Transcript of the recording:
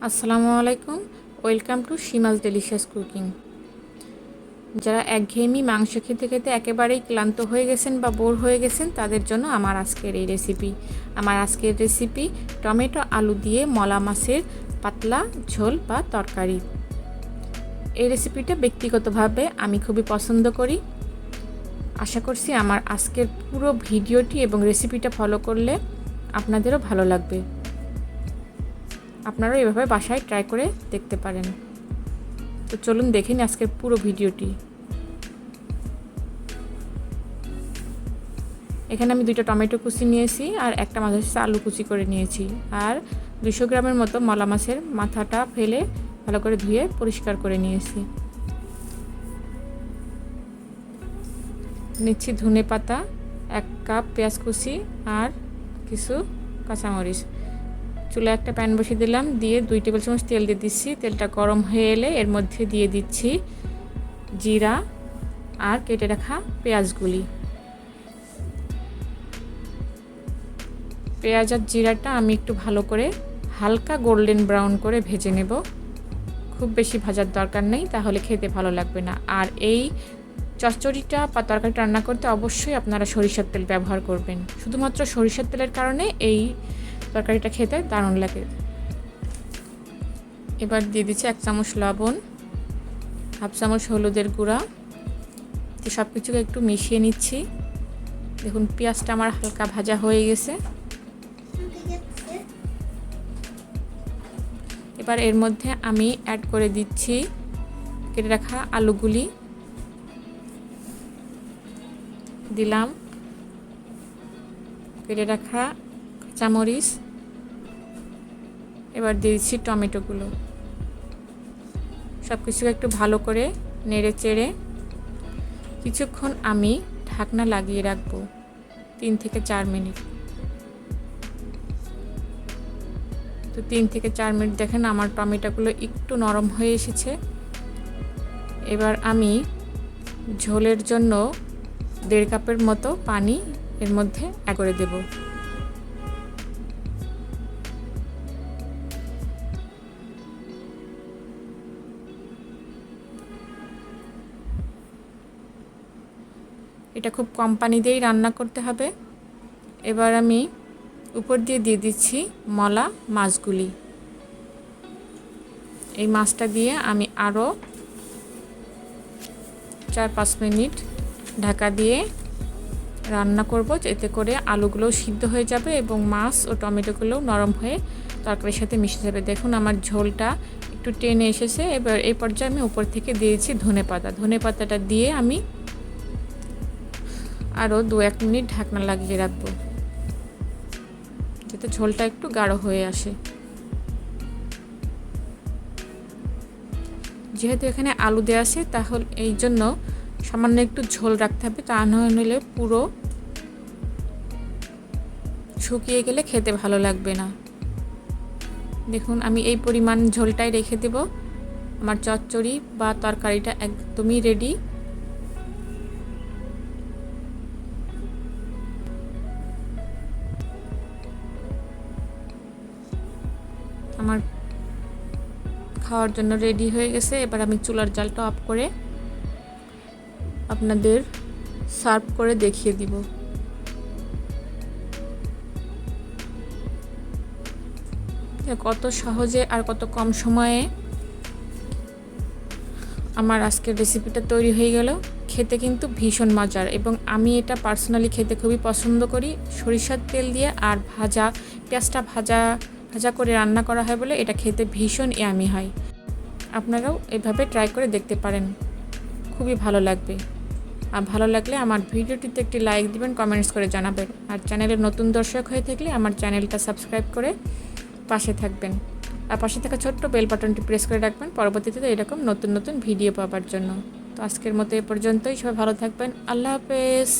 আসসালামু আলাইকুম, welcome to শিমাল delicious cooking. যারা একঘেয়েমি মাংস খেতে খেতে একেবারেই ক্লান্ত হয়ে গেছেন বা বোর হয়ে গেছেন তাদের জন্য আমার আজকের রেসিপি টমেটো আলু দিয়ে মলা মাছের পাতলা ঝোল বা তরকারি। এই রেসিপিটা ব্যক্তিগতভাবে আমি খুবই পছন্দ করি। আশা করছি আমার আজকের পুরো ভিডিওটি এবং রেসিপিটা ফলো করলে আপনাদেরও ভালো লাগবে। আপনারাও এভাবে বাসায় ট্রাই করে দেখতে পারেন। তো চলুন দেখে নিন আজকের পুরো ভিডিওটি। এখানে আমি 2টা টমেটো কুচি নিয়েছি আর একটা মাঝারি আলু কুচি করে নিয়েছি, আর 200 গ্রামের মতো মলা মাছের মাথাটা ফেলে ভালো করে ধুয়ে পরিষ্কার করে নিয়েছি। নিচ্ছি ধনে পাতা, 1 কাপ পেঁয়াজ কুচি আর কিছু কাঁচামরিচ। চুলায় একটা প্যান বসিয়ে দিলাম, দিয়ে 2 টেবিল চামচ তেল দিয়ে দিচ্ছি। তেলটা গরম হয়ে এলে এর মধ্যে দিয়ে দিচ্ছি জিরা আর কেটে রাখা পেঁয়াজগুলি। পেঁয়াজ আর জিরাটা আমি একটু ভালো করে হালকা গোল্ডেন ব্রাউন করে ভেজে নেব। খুব বেশি ভাজার দরকার নেই, তাহলে খেতে ভালো লাগবে না। আর এই চচ্চড়িটা বা তরকারিটা রান্না করতে অবশ্যই আপনারা সরিষার তেল ব্যবহার করবেন। শুধুমাত্র সরিষার তেলের কারণে এই তরকারিটা খেতে দারুণ লাগে। এবার দিয়ে দিচ্ছি 1 চামচ লবণ, 1/2 চামচ হলুদের গুঁড়া। তো সব কিছুকে একটু মিশিয়ে নিচ্ছি। দেখুন পেঁয়াজটা আমার হালকা ভাজা হয়ে গেছে। এবার এর মধ্যে আমি অ্যাড করে দিচ্ছি কেটে রাখা আলুগুলি। দিলাম কেটে রাখা কাঁচামরিচ। এবার দিয়ে দিচ্ছি টমেটোগুলো। সব কিছু একটু ভালো করে নেড়ে চেড়ে কিছুক্ষণ আমি ঢাকনা লাগিয়ে রাখবো, 3 থেকে 4 মিনিট। তো 3 থেকে 4 মিনিট দেখেন আমার টমেটোগুলো একটু নরম হয়ে এসেছে। এবার আমি ঝোলের জন্য 1.5 কাপের মতো পানি এর মধ্যে অ্যাড করে দেব। এটা খুব কম পানি দিয়েই রান্না করতে হবে। এবার আমি উপর দিয়ে দিচ্ছি মলা মাছগুলি। এই মাছটা দিয়ে আমি আরও 4-5 মিনিট ঢাকা দিয়ে রান্না করব, এতে করে আলুগুলো সিদ্ধ হয়ে যাবে এবং মাছ ও টমেটোগুলো নরম হয়ে তরকারির সাথে মিশে যাবে। দেখুন আমার ঝোলটা একটু টেনে এসেছে। এবার এই পর্যায়ে আমি উপর থেকে দিয়েছি ধনে পাতাটা দিয়ে আমি আরও 2-1 মিনিট ঢাকনা লাগিয়ে রাখবো, যাতে ঝোলটা একটু গাঢ় হয়ে আসে। যেহেতু এখানে আলু দেওয়া আছে, তাহলে এই জন্য সামান্য একটু ঝোল রাখতে হবে, তা না হলে পুরো শুকিয়ে গেলে খেতে ভালো লাগবে না। দেখুন আমি এই পরিমাণ ঝোলটাই রেখে দেব। আমার চচ্চড়ি বা তরকারিটা একদমই রেডি। আমার খাওয়ার জন্য রেডি হয়ে গেছে। এবার আমি চুলার জালটা অফ করে আপনাদের সার্ভ করে দেখিয়ে দিব। কত সহজে আর কত কম সময়ে আমার আজকের রেসিপিটা তৈরি হয়ে গেল। খেতে কিন্তু ভীষণ মজার, এবং আমি এটা পার্সোনালি খেতে খুবই পছন্দ করি। সরিষার তেল দিয়ে আর পেঁয়াজটা ভাজা করে রান্না করা হয় বলে এটা খেতে ভীষণ ইয়ামি হয়। আপনারাও এভাবে ট্রাই করে দেখতে পারেন, খুবই ভালো লাগবে। আর ভালো লাগলে আমার ভিডিওটিতে একটি লাইক দিবেন, কমেন্টস করে জানাবেন। আর চ্যানেলের নতুন দর্শক হয়ে থাকলে আমার চ্যানেলটা সাবস্ক্রাইব করে পাশে থাকবেন। আর পাশে থাকা ছোট্ট বেল বাটনটি প্রেস করে রাখবেন পরবর্তীতে এরকম নতুন নতুন ভিডিও পাওয়ার জন্য। তো আজকের মতো এ পর্যন্তই। সবাই ভালো থাকবেন। আল্লাহ হাফেজ।